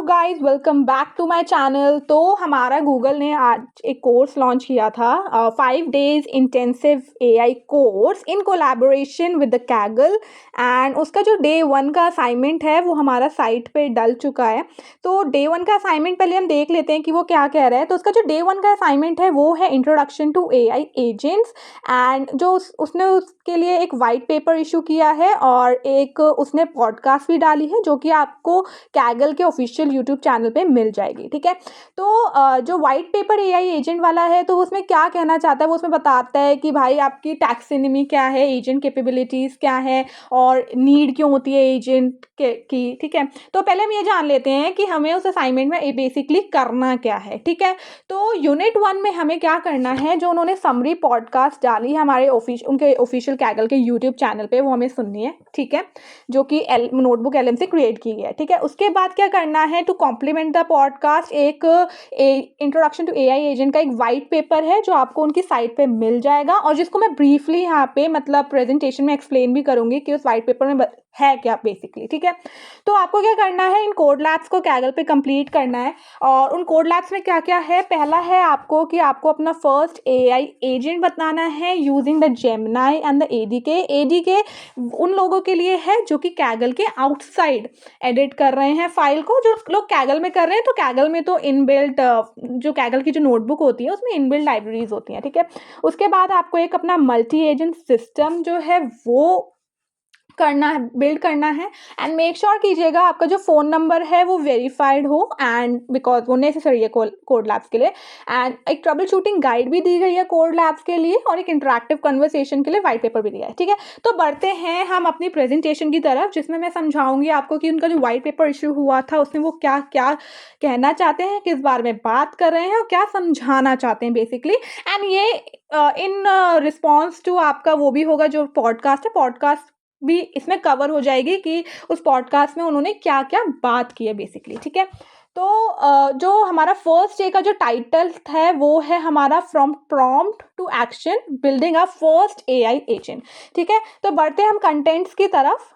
Guys, welcome back to my channel. तो हमारा Google ने आज एक कोर्स लॉन्च किया था, 5 days intensive AI course in collaboration with the Kaggle. And उसका जो डे 1 का असाइनमेंट है वो हमारा साइट पे डल चुका है। तो डे 1 का असाइनमेंट पहले हम देख लेते हैं कि वो क्या कह रहा है। तो उसका जो डे 1 का असाइनमेंट है वो है introduction to AI agents. And जो उसने उसके लिए एक वाइट पेपर इशू किया है और एक उसने पॉडकास्ट भी डाली है जो कि आपको कैगल के ऑफिशियल यूट्यूब चैनल पे मिल जाएगी। ठीक है, तो जो वाइट पेपर एआई एजेंट वाला है तो उसमें क्या कहना चाहता है, वो उसमें बताता है कि भाई आपकी टैक्सोनॉमी क्या है, एजेंट कैपेबिलिटीज़ क्या है और नीड क्यों होती है एजेंट की। ठीक है, तो पहले हम ये जान लेते हैं कि हमें उस असाइनमेंट में बेसिकली करना क्या है। ठीक है, तो यूनिट 1 में हमें क्या करना है, जो उन्होंने समरी पॉडकास्ट डाली है हमारे उनके ऑफिशियल कैगल के यूट्यूब चैनल पे, वो हमें सुननी है। ठीक है, जो कि नोटबुक एलएम से क्रिएट की गई है। ठीक है, उसके बाद क्या करना है, टू कॉम्प्लीमेंट द पॉडकास्ट एक इंट्रोडक्शन टू एआई एजेंट का एक वाइट पेपर है जो आपको उनकी साइट पे मिल जाएगा और जिसको मैं ब्रीफली यहाँ पे मतलब प्रेजेंटेशन में एक्सप्लेन भी करूंगी कि उस वाइट पेपर में है क्या बेसिकली। ठीक है, तो आपको क्या करना है, इन कोड लैब्स को कैगल पे कंप्लीट करना है। और उन कोड लैब्स में क्या क्या है, पहला है आपको कि आपको अपना फर्स्ट एआई एजेंट बताना है using the Gemini and the एडीके। एडीके उन लोगों के लिए है जो कि कैगल के आउटसाइड एडिट कर रहे हैं फाइल को, जो लोग कैगल में कर रहे हैं। तो कैगल में तो इनबिल्ट जो कैगल की जो नोटबुक होती है उसमें इनबिल्ट लाइब्रेरीज होती हैं। ठीक है, उसके बाद आपको एक अपना मल्टी एजेंट सिस्टम जो है वो करना है, बिल्ड करना है। एंड मेक श्योर कीजिएगा आपका जो फ़ोन नंबर है वो वेरीफाइड हो, एंड बिकॉज वो नेसेसरी है कोड लैब्स के लिए। एंड एक ट्रबल शूटिंग गाइड भी दी गई है कोड लैब्स के लिए और एक इंटरैक्टिव कन्वर्सेशन के लिए वाइट पेपर भी दिया है। ठीक है, तो बढ़ते हैं हम अपनी प्रेजेंटेशन की तरफ, जिसमें मैं समझाऊंगी आपको कि उनका जो वाइट पेपर इशू हुआ था उसमें वो क्या क्या कहना चाहते हैं, किस बारे में बात कर रहे हैं और क्या समझाना चाहते हैं बेसिकली। एंड ये इन रिस्पॉन्स टू आपका वो भी होगा जो पॉडकास्ट है, पॉडकास्ट भी इसमें कवर हो जाएगी कि उस पॉडकास्ट में उन्होंने क्या क्या बात की है बेसिकली। ठीक है, तो जो हमारा फर्स्ट डे का जो टाइटल है वो है हमारा from prompt to action building a first AI agent. ठीक है, तो बढ़ते हैं हम कंटेंट्स की तरफ।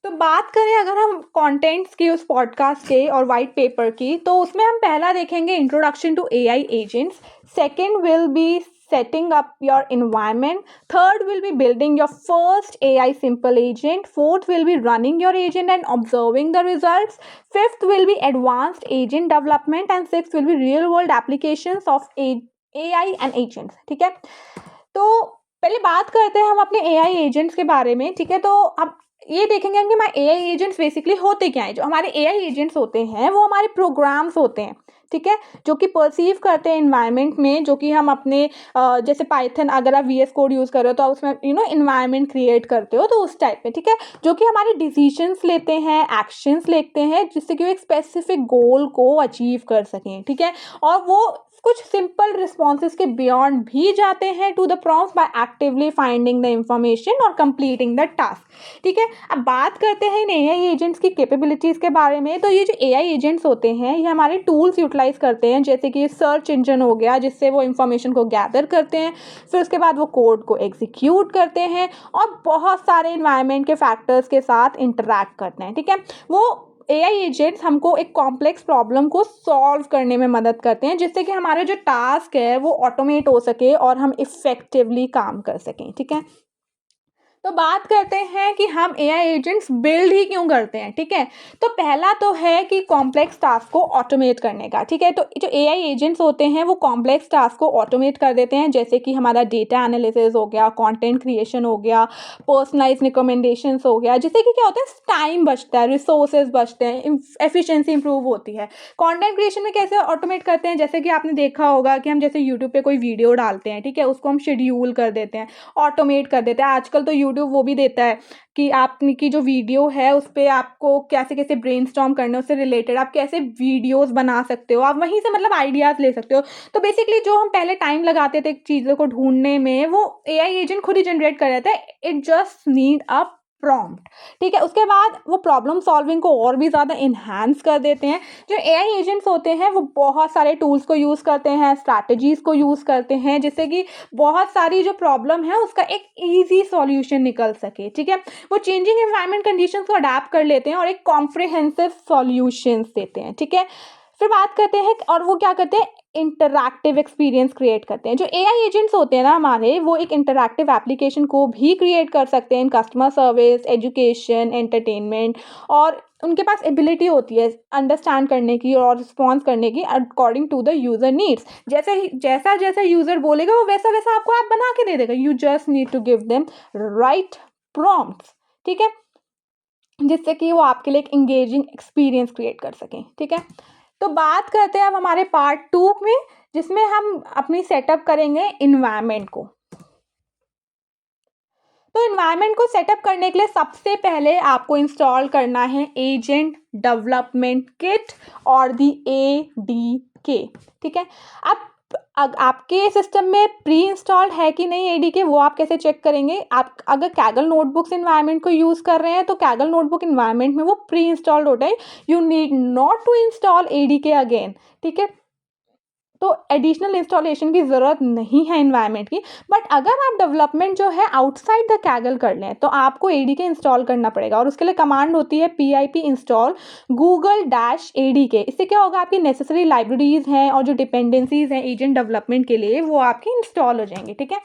तो बात करें अगर हम कंटेंट्स की उस पॉडकास्ट के और वाइट पेपर की, तो उसमें हम पहला देखेंगे introduction to AI agents. Second will be setting up your environment. Third will be building your first AI simple agent. Fourth will be running your agent and observing the results. Fifth will be advanced agent development and sixth will be real world applications of AI and agents. ठीक है, तो पहले बात करते हैं हम अपने AI agents के बारे में। ठीक है, तो अब ये देखेंगे हम कि हमारे एआई एजेंट्स बेसिकली होते क्या हैं। जो हमारे एआई एजेंट्स होते हैं वो हमारे प्रोग्राम्स होते हैं। ठीक है, जो कि परसीव करते हैं इन्वायरमेंट में, जो कि हम अपने जैसे पाइथन अगर आप वीएस कोड यूज़ कर रहे हो तो आप उसमें इन्वायरमेंट क्रिएट करते हो, तो उस टाइप में। ठीक है, जो कि हमारे डिसीजंस लेते हैं, एक्शंस लेते हैं, जिससे कि वो एक स्पेसिफिक गोल को अचीव कर सकें। ठीक है, और वो कुछ सिंपल रिस्पॉन्सेज के बियॉन्ड भी जाते हैं to the prompt by actively finding the information और कंप्लीटिंग द टास्क। ठीक है, अब बात करते हैं इन एआई एजेंट्स की कैपेबिलिटीज़ के बारे में। तो ये जो एआई एजेंट्स होते हैं ये हमारे टूल्स यूटिलाइज करते हैं, जैसे कि सर्च इंजन हो गया जिससे वो इंफॉर्मेशन को गैदर करते हैं, फिर उसके बाद वो कोड को एग्जीक्यूट करते हैं और बहुत सारे इन्वायरमेंट के फैक्टर्स के साथ इंटरैक्ट करते हैं। ठीक है, वो एआई एजेंट्स हमको एक कॉम्प्लेक्स प्रॉब्लम को सॉल्व करने में मदद करते हैं, जिससे कि हमारा जो टास्क है वो ऑटोमेट हो सके और हम इफेक्टिवली काम कर सकें। ठीक है, तो बात करते हैं कि हम एआई एजेंट्स बिल्ड ही क्यों करते हैं। ठीक है, तो पहला तो है कि कॉम्प्लेक्स टास्क को ऑटोमेट करने का। ठीक है, तो जो एआई एजेंट्स होते हैं वो कॉम्प्लेक्स टास्क को ऑटोमेट कर देते हैं, जैसे कि हमारा डेटा एनालिसिस हो गया, कंटेंट क्रिएशन हो गया, पर्सनलाइज रिकमेंडेशंस हो गया, जिससे कि क्या होता है, टाइम बचता है, रिसोर्सेज बचते हैं, एफिशिएंसी इंप्रूव होती है। कंटेंट क्रिएशन में कैसे ऑटोमेट करते हैं, जैसे कि आपने देखा होगा कि हम जैसे यूट्यूब पे कोई वीडियो डालते हैं, ठीक है, उसको हम शेड्यूल कर देते हैं, ऑटोमेट कर देते हैं। आजकल तो यूट्यूब वो भी देता है कि आपकी जो वीडियो है उस पर आपको कैसे कैसे ब्रेनस्टॉर्म करना है, उससे रिलेटेड आप कैसे वीडियोस बना सकते हो, आप वहीं से मतलब आइडियाज़ ले सकते हो। तो बेसिकली जो हम पहले टाइम लगाते थे चीज़ों को ढूंढने में, वो एआई एजेंट खुद ही जनरेट कर देता है। It just need a prompt, ठीक है। उसके बाद वो प्रॉब्लम सॉल्विंग को और भी ज़्यादा इन्हांस कर देते हैं। जो एआई एजेंट्स होते हैं वो बहुत सारे टूल्स को यूज़ करते हैं, स्ट्रैटेजीज़ को यूज़ करते हैं, जिससे कि बहुत सारी जो प्रॉब्लम है उसका एक ईज़ी सॉल्यूशन निकल सके, ठीक है। वो चेंजिंग एनवायरनमेंट कंडीशंस को अडैप्ट कर लेते हैं और एक कॉम्प्रिहेंसिव सॉल्यूशंस देते हैं, ठीक है। फिर बात करते हैं और वो क्या करते हैं, इंटरैक्टिव एक्सपीरियंस क्रिएट करते हैं। जो एआई एजेंट्स होते हैं ना हमारे, वो एक इंटरैक्टिव एप्लीकेशन को भी क्रिएट कर सकते हैं in customer service, education, entertainment, और उनके पास एबिलिटी होती है अंडरस्टैंड करने की और रिस्पॉन्स करने की according to the user needs. जैसा जैसा यूज़र बोलेगा वो वैसा वैसा आपको ऐप बना के दे देगा। You just need to give them right prompts, ठीक है, जिससे कि वो आपके लिए एक इंगेजिंग एक्सपीरियंस क्रिएट कर सकें, ठीक है। तो बात करते हैं अब हमारे पार्ट 2 में, जिसमें हम अपनी सेटअप करेंगे इन्वायरमेंट को। तो इन्वायरमेंट को सेटअप करने के लिए सबसे पहले आपको इंस्टॉल करना है एजेंट डेवलपमेंट किट और दी एडीके, ठीक है। अब आपके सिस्टम में प्री इंस्टॉल्ड है कि नहीं एडीके, वो आप कैसे चेक करेंगे? आप अगर कैगल नोटबुक्स इन्वायरमेंट को यूज़ कर रहे हैं तो कैगल नोटबुक इन्वायरमेंट में वो प्री इंस्टॉल्ड होता है। You need not to install ADK again, ठीक है। तो एडिशनल इंस्टॉलेशन की ज़रूरत नहीं है इन्वायरमेंट की। बट अगर आप डेवलपमेंट जो है आउटसाइड द कैगल कर लें तो आपको एडीके इंस्टॉल करना पड़ेगा, और उसके लिए कमांड होती है pip इंस्टॉल google-adk। इससे क्या होगा, आपकी नेसेसरी लाइब्रेरीज हैं और जो डिपेंडेंसीज हैं एजेंट डेवलपमेंट के लिए वो आपकी इंस्टॉल हो जाएंगी, ठीक है।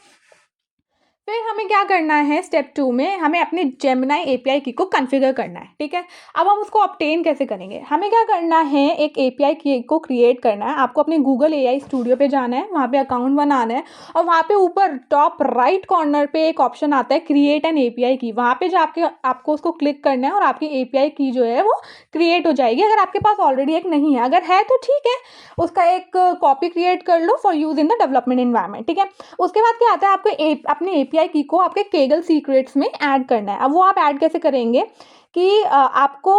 फिर हमें क्या करना है, स्टेप 2 में हमें अपने जेमिनी एपीआई की को कॉन्फ़िगर करना है, ठीक है। अब हम उसको ऑब्टेन कैसे करेंगे? हमें क्या करना है, एक एपीआई की को क्रिएट करना है। आपको अपने गूगल एआई स्टूडियो पे जाना है, वहाँ पे अकाउंट बनाना है, और वहाँ पे ऊपर टॉप राइट कॉर्नर पे एक ऑप्शन आता है क्रिएट एन एपीआई की। वहाँ पे जाके आपको उसको क्लिक करना है और आपकी एपीआई की जो है वो क्रिएट हो जाएगी, अगर आपके पास ऑलरेडी एक नहीं है। अगर है तो ठीक है, उसका एक कॉपी क्रिएट कर लो for use in the development environment, ठीक है। उसके बाद क्या आता है, आपको अपने एपीआई की को आपके केगल सीक्रेट्स में ऐड करना है। अब वो आप ऐड कैसे करेंगे कि आपको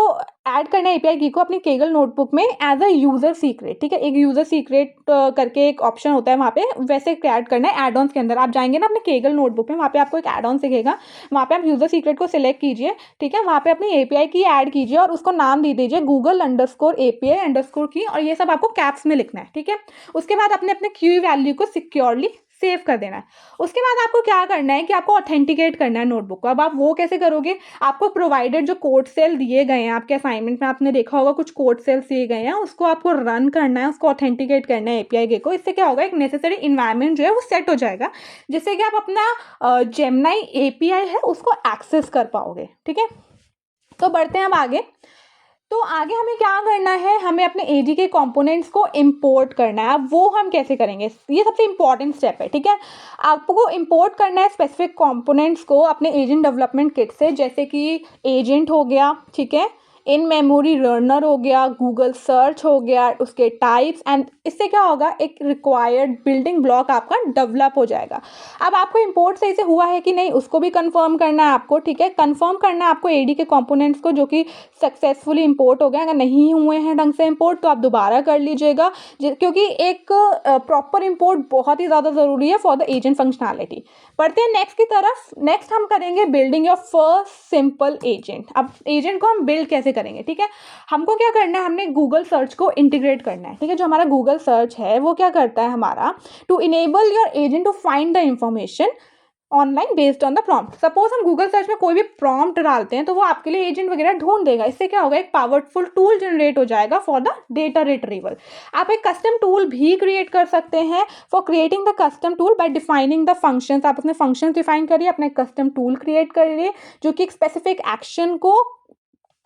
ऐड करना है एपीआई की को अपनी केगल नोटबुक में एज अ यूज़र सीक्रेट, ठीक है। एक यूज़र सीक्रेट करके एक ऑप्शन होता है वहाँ पे, वैसे ऐड करना है एड ऑन्स के अंदर। आप जाएंगे ना अपने केगल नोटबुक में, वहाँ पे आपको एक एड ऑन दिखेगा, वहाँ पे आप यूज़र सीक्रेट को सिलेक्ट कीजिए, ठीक है। वहाँ पे अपनी एपीआई की ऐड कीजिए और उसको नाम दे दीजिए Google_API_ की, और ये सब आपको कैप्स में लिखना है, ठीक है। उसके बाद अपने अपने की वैल्यू को सिक्योरली सेव कर देना है। उसके बाद आपको क्या करना है कि आपको ऑथेंटिकेट करना है नोटबुक को। अब आप वो कैसे करोगे, आपको प्रोवाइडेड जो कोड सेल दिए गए हैं आपके असाइनमेंट में, आपने देखा होगा कुछ कोड सेल्स दिए गए हैं, उसको आपको रन करना है, उसको ऑथेंटिकेट करना है एपीआई को। इससे क्या होगा, एक नेसेसरी इन्वायरमेंट जो है वो सेट हो जाएगा, जिससे कि आप अपना जेमिनी एपीआई है उसको एक्सेस कर पाओगे, ठीक है। तो बढ़ते हैं अब आगे। तो आगे हमें क्या करना है, हमें अपने एडी के कंपोनेंट्स को इंपोर्ट करना है। अब वो हम कैसे करेंगे, ये सबसे इंपॉर्टेंट स्टेप है, ठीक है। आपको इंपोर्ट करना है स्पेसिफिक कंपोनेंट्स को अपने एजेंट डेवलपमेंट किट से, जैसे कि एजेंट हो गया, ठीक है, इन मेमोरी लर्नर हो गया, गूगल सर्च हो गया, उसके टाइप्स, एंड इससे क्या होगा, एक रिक्वायर्ड बिल्डिंग ब्लॉक आपका डेवलप हो जाएगा। अब आपको इंपोर्ट सही से हुआ है कि नहीं उसको भी कंफर्म करना है आपको, ठीक है। कंफर्म करना है आपको एडी के कंपोनेंट्स को जो कि सक्सेसफुली इंपोर्ट हो गए। अगर नहीं हुए हैं ढंग से इंपोर्ट तो आप दोबारा कर लीजिएगा, क्योंकि एक प्रॉपर इंपोर्ट बहुत ही ज़्यादा ज़रूरी है फॉर द एजेंट फंक्शनैलिटी। बढ़ते हैं नेक्स्ट की तरफ। नेक्स्ट हम करेंगे building your first simple agent. अब एजेंट को हम बिल्ड कैसे करेंगे, ठीक है। हमको क्या करना है, हमने गूगल सर्च को इंटीग्रेट करना है, ठीक है। जो हमारा गूगल सर्च है वो क्या करता है हमारा, to enable your agent to find the information online based on the prompt. Suppose हम गूगल सर्च में कोई भी प्रॉम्प्ट डालते हैं तो वो आपके लिए एजेंट वगैरह ढूंढ देगा। इससे क्या होगा, एक पावरफुल टूल जनरेट हो जाएगा फॉर द डेटा रिट्रीवल। आप एक कस्टम टूल भी क्रिएट कर सकते हैं for creating the custom tool by defining the functions. आप अपने फंक्शन डिफाइन करिए, अपने कस्टम टूल क्रिएट करिए जो कि एक स्पेसिफिक एक्शन को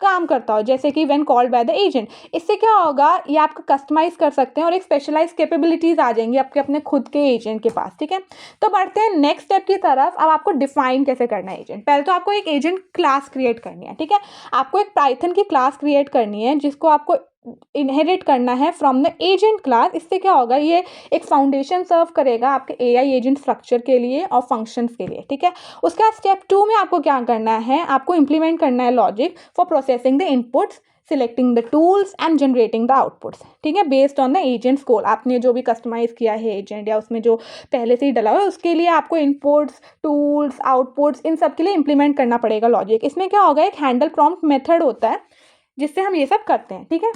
काम करता हो, जैसे कि when called by the agent. इससे क्या होगा, ये आप कस्टमाइज कर सकते हैं और एक स्पेशलाइज कैपेबिलिटीज आ जाएंगी आपके अपने खुद के एजेंट के पास, ठीक है। तो बढ़ते हैं नेक्स्ट स्टेप की तरफ। अब आपको डिफाइन कैसे करना है एजेंट। पहले तो आपको एक एजेंट क्लास क्रिएट करनी है, ठीक है। आपको एक पाइथन की क्लास क्रिएट करनी है जिसको आपको इनहेरिट करना है फ्रॉम द एजेंट क्लास। इससे क्या होगा, ये एक फाउंडेशन सर्व करेगा आपके एआई एजेंट स्ट्रक्चर के लिए और फंक्शंस के लिए, ठीक है। उसके बाद स्टेप 2 में आपको क्या करना है, आपको इंप्लीमेंट करना है logic for processing the inputs, selecting the tools and generating the outputs, ठीक है, based on the agents code. आपने जो भी कस्टमाइज किया है एजेंट या उसमें जो पहले से ही डला हुआ है, उसके लिए आपको इनपुट्स, टूल्स, आउटपुट्स, इन सब के लिए इंप्लीमेंट करना पड़ेगा लॉजिक। इसमें क्या होगा, एक हैंडल प्रॉम्प्ट मेथड होता है जिससे हम ये सब करते हैं, ठीक है।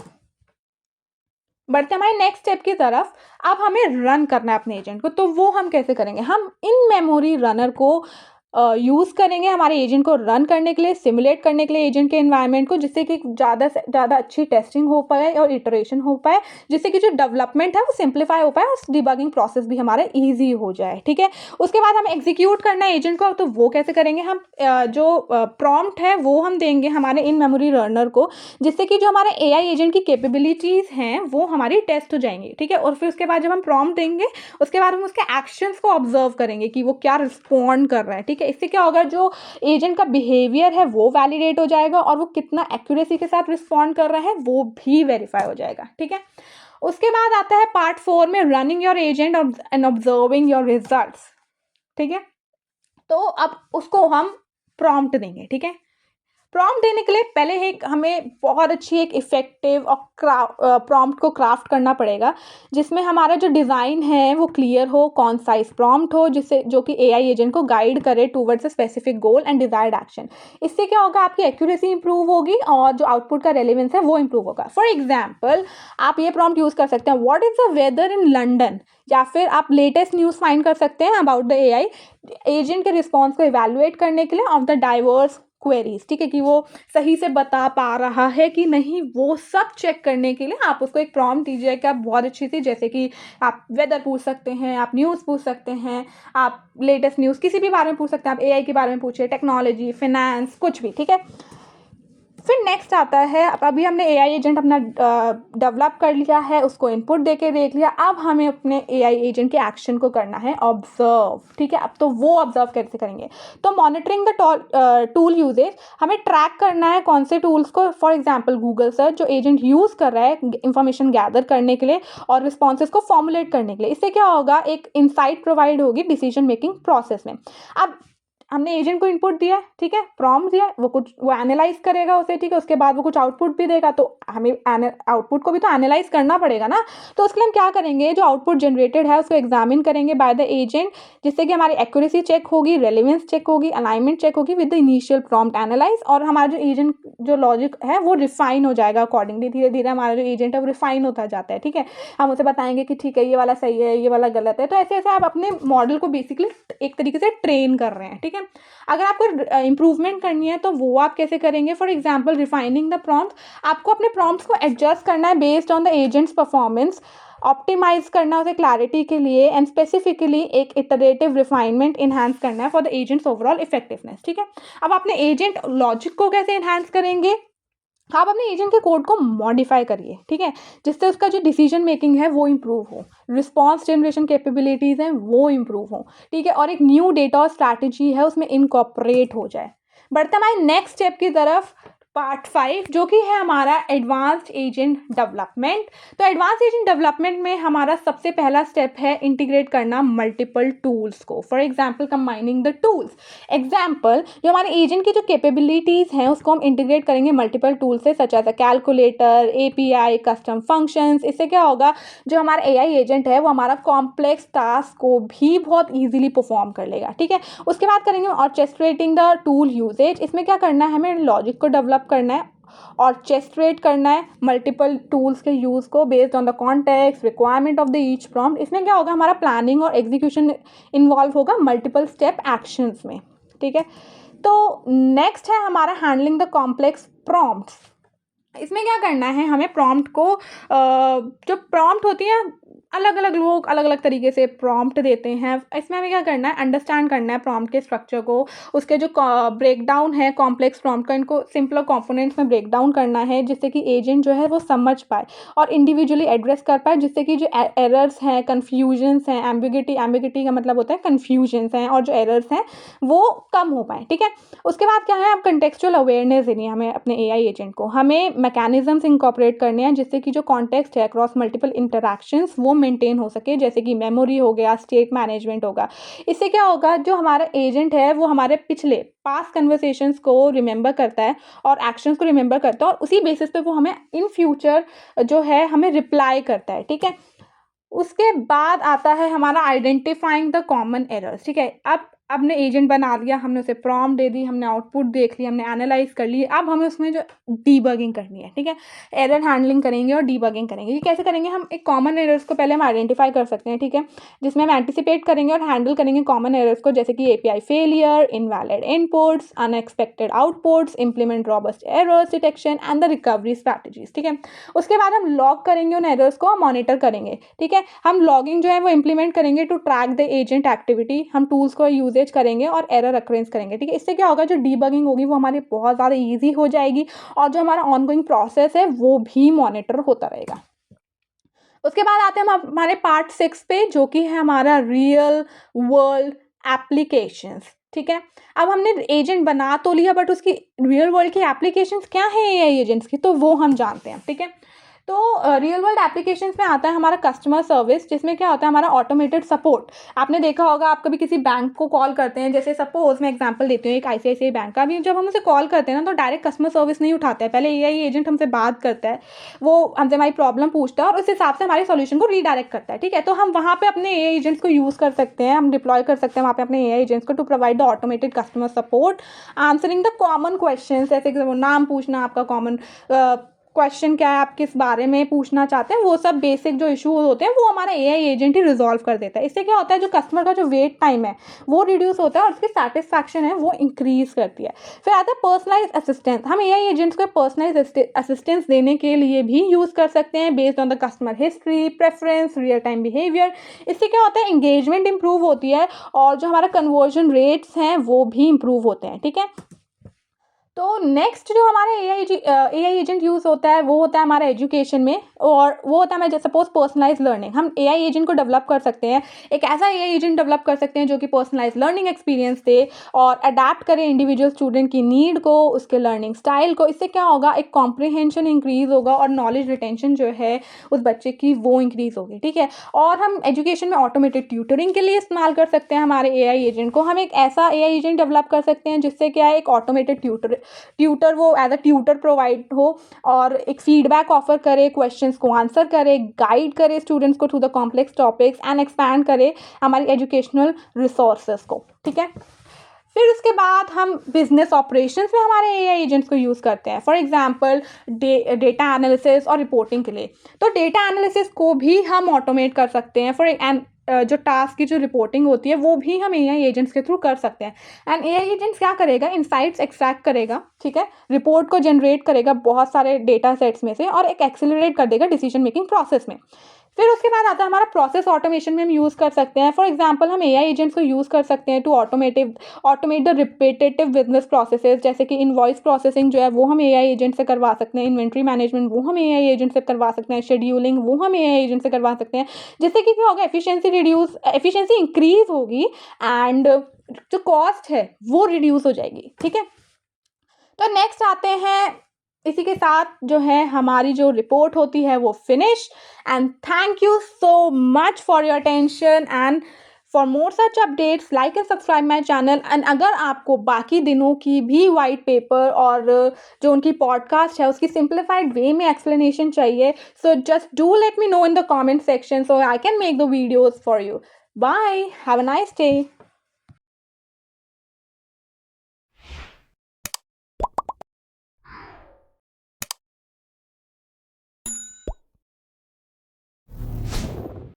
बढ़ते हमारे नेक्स्ट स्टेप की तरफ। अब हमें रन करना है अपने एजेंट को, तो वो हम कैसे करेंगे, हम इन मेमोरी रनर को यूज़ करेंगे हमारे एजेंट को रन करने के लिए, सिमुलेट करने के लिए एजेंट के एनवायरनमेंट को, जिससे कि ज़्यादा से ज़्यादा अच्छी टेस्टिंग हो पाए और इटरेशन हो पाए, जिससे कि जो डेवलपमेंट है वो सिंप्लीफाई हो पाए और डिबगिंग प्रोसेस भी हमारा ईजी हो जाए, ठीक है। उसके बाद हमें एग्जीक्यूट करना है एजेंट को, तो वो कैसे करेंगे, हम जो प्रॉम्प्ट है वो हम देंगे हमारे इन मेमोरी रनर को, जिससे कि जो हमारे एआई एजेंट की कैपेबिलिटीज़ हैं वो हमारी टेस्ट हो जाएंगी, ठीक है। और फिर उसके बाद जब हम प्रॉम्प्ट देंगे, उसके बाद हम उसके एक्शंस को ऑब्जर्व करेंगे कि वो क्या रिस्पॉन्ड कर रहा है, ठीक है। इससे क्या होगा, जो एजेंट का बिहेवियर है वो वैलिडेट हो जाएगा और वो कितना एक्यूरेसी के साथ रिस्पॉन्ड कर रहा है वो भी वेरीफाई हो जाएगा, ठीक है। उसके बाद आता है पार्ट 4 में running your agent and observing your results, ठीक है। तो अब उसको हम प्रॉम्प्ट देंगे, ठीक है। प्रॉम्प्ट देने के लिए पहले एक हमें बहुत अच्छी एक इफ़ेक्टिव और प्रॉम्प्ट को क्राफ्ट करना पड़ेगा, जिसमें हमारा जो डिज़ाइन है वो क्लियर हो, कॉन्साइज प्रॉम्प्ट हो, जिससे जो कि एआई एजेंट को गाइड करे towards a specific goal and desired action. इससे क्या होगा, आपकी एक्यूरेसी इंप्रूव होगी और जो आउटपुट का रेलेवेंस है वो इंप्रूव होगा। फॉर एग्जाम्पल, आप ये प्रॉम्प्ट यूज़ कर सकते हैं, what is the weather in London, या फिर आप लेटेस्ट न्यूज़ फाइंड कर सकते हैं अबाउट द एआई एजेंट के रिस्पॉन्स को इवैल्यूएट करने के लिए ऑफ द डाइवर्स क्वेरीज, ठीक है, कि वो सही से बता पा रहा है कि नहीं, वो सब चेक करने के लिए आप उसको एक प्रॉम्प्ट दीजिए कि आप बहुत अच्छी सी, जैसे कि आप वेदर पूछ सकते हैं, आप न्यूज़ पूछ सकते हैं, आप लेटेस्ट न्यूज़ किसी भी बारे में पूछ सकते हैं, आप एआई के बारे में पूछिए, टेक्नोलॉजी, फिनेंस, कुछ भी, ठीक है। फिर नेक्स्ट आता है, अभी हमने एआई एजेंट अपना डेवलप कर लिया है, उसको इनपुट देके देख लिया, अब हमें अपने एआई एजेंट के एक्शन को करना है ऑब्जर्व, ठीक है। अब तो वो ऑब्जर्व कैसे करेंगे, तो मॉनिटरिंग द टूल यूजेज, हमें ट्रैक करना है कौन से टूल्स को, फॉर एग्जाम्पल गूगल सर्च जो एजेंट यूज़ कर रहा है इंफॉर्मेशन गैदर करने के लिए और रिस्पॉन्सेज को फॉर्मुलेट करने के लिए। इससे क्या होगा, एक इंसाइट प्रोवाइड होगी डिसीजन मेकिंग प्रोसेस में। अब हमने एजेंट को इनपुट दिया है, ठीक है, प्रॉम्प्ट दिया है, वो एनालाइज करेगा उसे, ठीक है। उसके बाद वो कुछ आउटपुट भी देगा, तो हमें आउटपुट को भी तो एनालाइज करना पड़ेगा ना। तो उसके लिए हम क्या करेंगे, जो आउटपुट जनरेटेड है उसको एग्जामिन करेंगे बाय द एजेंट, जिससे कि हमारी एक्यूरेसी चेक होगी, रेलिवेंस चेक होगी, अलाइनमेंट चेक होगी with the initial prompt analyse, और हमारा जो एजेंट जो लॉजिक है वो रिफाइन हो जाएगा अकॉर्डिंगली। धीरे धीरे हमारा जो एजेंट है वो रिफाइन होता जाता है, ठीक है। हम उसे बताएंगे कि ठीक है, ये वाला सही है, ये वाला गलत है। तो ऐसे ऐसे आप अपने मॉडल को बेसिकली एक तरीके से ट्रेन कर रहे हैं, ठीक है। अगर आपको इंप्रूवमेंट करनी है तो वो आप कैसे करेंगे, for example refining the prompt, आपको अपने प्रॉम्प्ट्स को एडजस्ट करना है based on the agents performance, optimize करना उसे क्लैरिटी के लिए, एंड स्पेसिफिकली एक इटरेटिव रिफाइनमेंट इन्हांस करना है for the agents overall effectiveness, ठीक है। अब अपने एजेंट लॉजिक को कैसे इन्हांस करेंगे, आप अपने एजेंट के कोड को मॉडिफाई करिए, ठीक है, जिससे उसका जो डिसीजन मेकिंग है वो इम्प्रूव हो, रिस्पॉन्स जनरेशन कैपेबिलिटीज़ हैं वो इम्प्रूव हो, ठीक है, और एक न्यू डेटा और स्ट्रैटेजी है उसमें इनकॉर्पोरेट हो जाए। बढ़ते हमारे नेक्स्ट स्टेप की तरफ, पार्ट 5, जो कि है हमारा एडवांस्ड एजेंट डेवलपमेंट। तो एडवांस एजेंट डेवलपमेंट में हमारा सबसे पहला स्टेप है इंटीग्रेट करना मल्टीपल टूल्स को, for example combining the tools. Example, जो हमारे एजेंट की जो कैपेबिलिटीज़ हैं उसको हम इंटीग्रेट करेंगे मल्टीपल टूल्स से, such as a calculator, API, custom functions. इससे क्या होगा, जो हमारा एआई एजेंट है वो हमारा कॉम्प्लेक्स टास्क को भी बहुत ईजिली परफॉर्म कर लेगा, ठीक है। उसके बाद करेंगे ऑर्केस्ट्रेटिंग द टूल यूजेज। इसमें क्या करना है, हमें लॉजिक को डेवलप करना है, ऑर्केस्ट्रेट करना है मल्टीपल टूल्स के यूज़ को based on the context requirement of the each prompt. इसमें क्या होगा, हमारा प्लानिंग और एग्जीक्यूशन इन्वॉल्व होगा मल्टीपल स्टेप एक्शंस में, ठीक है। तो नेक्स्ट है हमारा हैंडलिंग द कॉम्प्लेक्स प्रॉम्प्ट्स। इसमें क्या करना है, हमें प्रॉम्प्ट को जो प्रॉम्प्ट होती है अलग अलग लोग अलग अलग तरीके से प्रॉम्प्ट देते हैं। इसमें हमें क्या करना है, अंडरस्टैंड करना है प्रॉम्प्ट के स्ट्रक्चर को, उसके जो ब्रेक डाउन है कॉम्प्लेक्स प्रॉम्प्ट का, इनको सिंपलर कंपोनेंट्स में ब्रेक डाउन करना है जिससे कि एजेंट जो है वो समझ पाए और इंडिविजुअली एड्रेस कर पाए, जिससे कि जो एरर्स हैं, कन्फ्यूजन्स हैं, एम्बिगिटी का मतलब होता है कन्फ्यूजन्स हैं, और जो एरर्स हैं वो कम हो पाए। ठीक है, उसके बाद क्या है, अब कंटेक्चुअल अवेयरनेस देनी है हमें अपने एआई एजेंट को। हमें मैकेनिज्म्स इंकॉर्पोरेट करने हैं जिससे कि जो कॉन्टेक्स्ट है अक्रॉस मल्टीपल इंटरैक्शंस वो मेंटेन हो सके, जैसे कि मेमोरी हो गया, स्टेट मैनेजमेंट होगा। इससे क्या होगा, जो हमारा एजेंट है वो हमारे पिछले पास्ट कन्वर्सेशंस को रिमेंबर करता है और एक्शंस को रिमेंबर करता है, और उसी बेसिस पे वो हमें इन फ्यूचर जो है हमें रिप्लाई करता है। ठीक है, उसके बाद आता है हमारा आइडेंटिफाइंग द कॉमन एरर्स। ठीक है, अब आपने एजेंट बना लिया, हमने उसे प्रॉम्प्ट दे दी, हमने आउटपुट देख लिया, हमने एनालाइज कर ली, अब हमें उसमें जो डीबगिंग करनी है। ठीक है, एरर हैंडलिंग करेंगे और डीबगिंग करेंगे। ये कैसे करेंगे, हम एक कॉमन एरर्स को पहले हम आइडेंटिफाई कर सकते हैं। ठीक है, जिसमें हम एंटिसिपेट करेंगे और हैंडल करेंगे कॉमन एरर्स को, जैसे कि API failure, invalid inputs, unexpected outputs, implement robust errors detection and the recovery strategies. ठीक है, उसके बाद हम लॉग करेंगे उन एरर्स को, मॉनिटर करेंगे। ठीक है, हम लॉगिंग जो है वो इंप्लीमेंट करेंगे to track the agent activity, हम टूल्स को यूजेज करेंगे और एरर अक्रेंस करेंगे। ठीक है, इससे क्या होगा, जो डीबगिंग होगी वो हमारी बहुत ज़्यादा ईजी हो जाएगी और जो हमारा ऑनगोइंग प्रोसेस है वो भी मॉनिटर होता रहेगा। उसके बाद आते हैं हम हमारे पार्ट 6 पे, जो कि है हमारा रियल वर्ल्ड एप्लीकेशंस। ठीक है, अब हमने एजेंट बना तो लिया, बट उसकी रियल वर्ल्ड की एप्लीकेशंस क्या है एआई एजेंट्स की, तो वो हम जानते हैं। ठीक है, तो रियल वर्ल्ड एप्लीकेशंस में आता है हमारा कस्टमर सर्विस, जिसमें क्या होता है हमारा ऑटोमेटेड सपोर्ट। आपने देखा होगा, आप कभी किसी बैंक को कॉल करते हैं, जैसे सपोज मैं एग्जांपल देती हूँ एक आईसीआईसीआई बैंक का, अभी जब हम उसे कॉल करते हैं ना तो डायरेक्ट कस्टमर सर्विस नहीं उठाते हैं, पहले एआई एजेंट हमसे बात करता है, वो हमसे हमारी प्रॉब्लम पूछता है और उस हिसाब से हमारे सॉल्यूशन को रीडायरेक्ट करता है। ठीक है, तो हम वहाँ पे अपने एआई एजेंट्स को यूज़ कर सकते हैं, हम डिप्लॉय कर सकते हैं वहाँ पे अपने एआई एजेंट्स को to provide the automated customer support, answering the common question, जैसे कि नाम पूछना, आपका कॉमन क्वेश्चन क्या है, आप किस बारे में पूछना चाहते हैं, वो सब बेसिक जो इशूज होते हैं वो हमारा एआई एजेंट ही रिजॉल्व कर देता है। इससे क्या होता है, जो कस्टमर का जो वेट टाइम है वो रिड्यूस होता है और उसकी सेटिस्फैक्शन है वो इंक्रीज करती है। फिर आता है पर्सनलाइज असिस्टेंस, हम एआई एजेंट्स को पर्सनलाइज असिस्टेंस देने के लिए भी यूज़ कर सकते हैं based on the customer history, preference, real time behaviour. इससे क्या होता है, एंगेजमेंट इंप्रूव होती है और जो हमारा कन्वर्जन रेट्स हैं वो भी इंप्रूव होते हैं। ठीक है, तो नेक्स्ट जो हमारा एआई एजेंट यूज़ होता है वो होता है हमारा एजुकेशन में, और वो होता है हमारे सपोज पर्सनलाइज लर्निंग। हम एआई एजेंट को डेवलप कर सकते हैं, एक ऐसा एआई एजेंट डेवलप कर सकते हैं जो कि पर्सनलाइज लर्निंग एक्सपीरियंस दे और अडेप्ट करे इंडिविजुअल स्टूडेंट की नीड को, उसके लर्निंग स्टाइल को। इससे क्या होगा, एक कॉम्प्रिहेंशन इंक्रीज होगा और नॉलेज रिटेंशन जो है उस बच्चे की वो इंक्रीज होगी। ठीक है, और हम एजुकेशन में ऑटोमेटेड ट्यूटरिंग के लिए इस्तेमाल कर सकते हैं हमारे एआई एजेंट को। हम एक ऐसा एआई एजेंट डेवलप कर सकते हैं जिससे क्या है, एक ऑटोमेटेड ट्यूटर वो एज अ ट्यूटर प्रोवाइड हो और एक फीडबैक ऑफर करे, क्वेश्चंस को आंसर करे, गाइड करे स्टूडेंट्स को through the complex topics and expand करे हमारी एजुकेशनल रिसोर्सेज को। ठीक है, फिर उसके बाद हम बिजनेस ऑपरेशंस में हमारे एआई एजेंट्स को यूज़ करते हैं, फॉर एग्जांपल डेटा एनालिसिस और रिपोर्टिंग के लिए। तो डेटा एनालिसिस को भी हम ऑटोमेट कर सकते हैं, जो टास्क की जो रिपोर्टिंग होती है वो भी हम एआई एजेंट्स के थ्रू कर सकते हैं। एंड एआई एजेंट्स क्या करेगा, इनसाइट्स एक्सट्रैक्ट करेगा, ठीक है, रिपोर्ट को जनरेट करेगा बहुत सारे डेटा सेट्स में से और एक एक्सेलरेट कर देगा डिसीजन मेकिंग प्रोसेस में। फिर उसके बाद आता है हमारा प्रोसेस ऑटोमेशन में हम यूज़ कर सकते हैं, फॉर एग्जांपल हम एआई एजेंट्स को यूज़ कर सकते हैं to automate the repetitive business processes, जैसे कि इनवॉइस प्रोसेसिंग जो है वो हम एआई एजेंट से करवा सकते हैं, इन्वेंट्री मैनेजमेंट वो हम एआई एजेंट से करवा सकते हैं, शेड्यूलिंग वो हम एआई एजेंट से करवा सकते हैं, जिससे कि क्या होगा, एफिशिएंसी इंक्रीज होगी एंड जो कॉस्ट है वो रिड्यूस हो जाएगी। ठीक है, तो नेक्स्ट आते हैं, इसी के साथ जो है हमारी जो रिपोर्ट होती है वो finish. And thank you so much for your attention and for more such updates like and subscribe my channel. And अगर आपको बाकी दिनों की भी वाइट पेपर और जो उनकी पॉडकास्ट है उसकी सिंप्लीफाइड वे में एक्सप्लेनेशन चाहिए, so just do let me know in the comment section so I can make the videos for you. Bye, have a nice day.